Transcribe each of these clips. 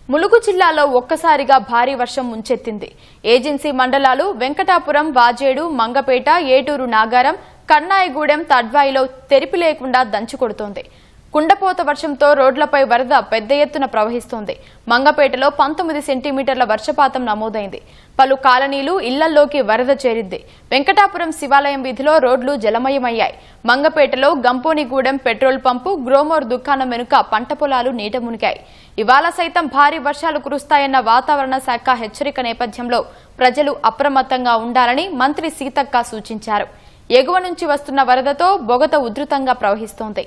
ములుగు జిల్లాలో ఒక్కసారిగా భారీ వర్షం ముంచెత్తింది. ఏజెన్సీ మండలాలు వెంకటాపురం, వాజేడు, మంగపేట, ఏటూరు నాగారం, కన్నాయిగూడెం, తడ్వాయిలో తెరిపి లేకుండా దంచుకొడుతోంది. కుండపోత వర్షంతో రోడ్లపై వరద పెద్ద ఎత్తున ప్రవహిస్తోంది. మంగపేటలో 19 సెంటీమీటర్ల వర్షపాతం నమోదైంది. పలు కాలనీలు, ఇళ్లల్లోకి వరద చేరింది. వెంకటాపురం శివాలయం వీధిలో రోడ్లు జలమయమయ్యాయి. మంగపేటలో గంపోనిగూడెం పెట్రోల్ పంపు, గ్రోమోర్ దుకాణం వెనుక పంట పొలాలు నీట మునిగాయి. ఇవాళ సైతం భారీ వర్షాలు కురుస్తాయన్న వాతావరణ శాఖ హెచ్చరిక నేపథ్యంలో ప్రజలు అప్రమత్తంగా ఉండాలని మంత్రి సీతక్క సూచించారు. ఎగువ నుంచి వస్తున్న వరదతో బొగత ఉధృతంగా ప్రవహిస్తోంది.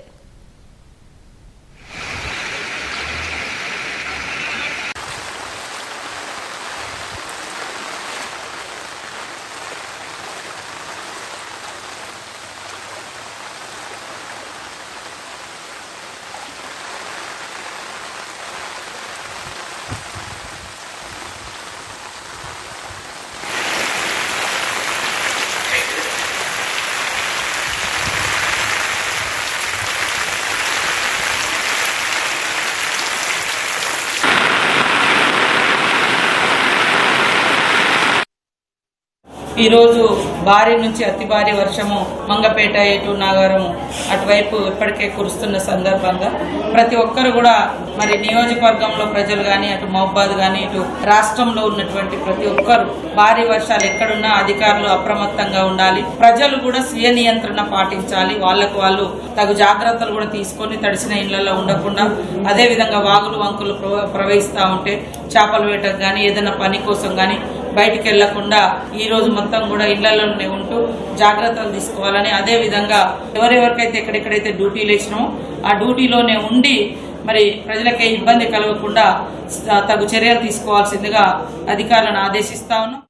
ఈరోజు భారీ నుంచి అతి భారీ వర్షము మంగపేట, ఏటూరు నాగారం అటువైపు ఇప్పటికే కురుస్తున్న సందర్భంగా ప్రతి ఒక్కరు కూడా మరి నియోజకవర్గంలో ప్రజలు కానీ, అటు మహబాద్ కానీ, ఇటు రాష్ట్రంలో ఉన్నటువంటి ప్రతి ఒక్కరు భారీ వర్షాలు ఎక్కడున్నా అధికారులు అప్రమత్తంగా ఉండాలి. ప్రజలు కూడా స్వీయ నియంత్రణ పాటించాలి. వాళ్లకు వాళ్ళు తగు జాగ్రత్తలు కూడా తీసుకొని తడిసిన ఇళ్లలో ఉండకుండా, అదేవిధంగా వాగులు వంకులు ప్రవహిస్తూ ఉంటే చేపల వేటకు కానీ, ఏదైనా పని కోసం కానీ బయటికి వెళ్లకుండా ఈ రోజు మొత్తం కూడా ఇళ్లలోనే ఉంటూ జాగ్రత్తలు తీసుకోవాలని, అదేవిధంగా ఎవరెవరికైతే ఎక్కడెక్కడైతే డ్యూటీలు ఇచ్చినామో ఆ డ్యూటీలోనే ఉండి మరి ప్రజలకే ఇబ్బంది కలగకుండా తగు చర్యలు తీసుకోవాల్సిందిగా అధికారులను ఆదేశిస్తా ఉన్నాం.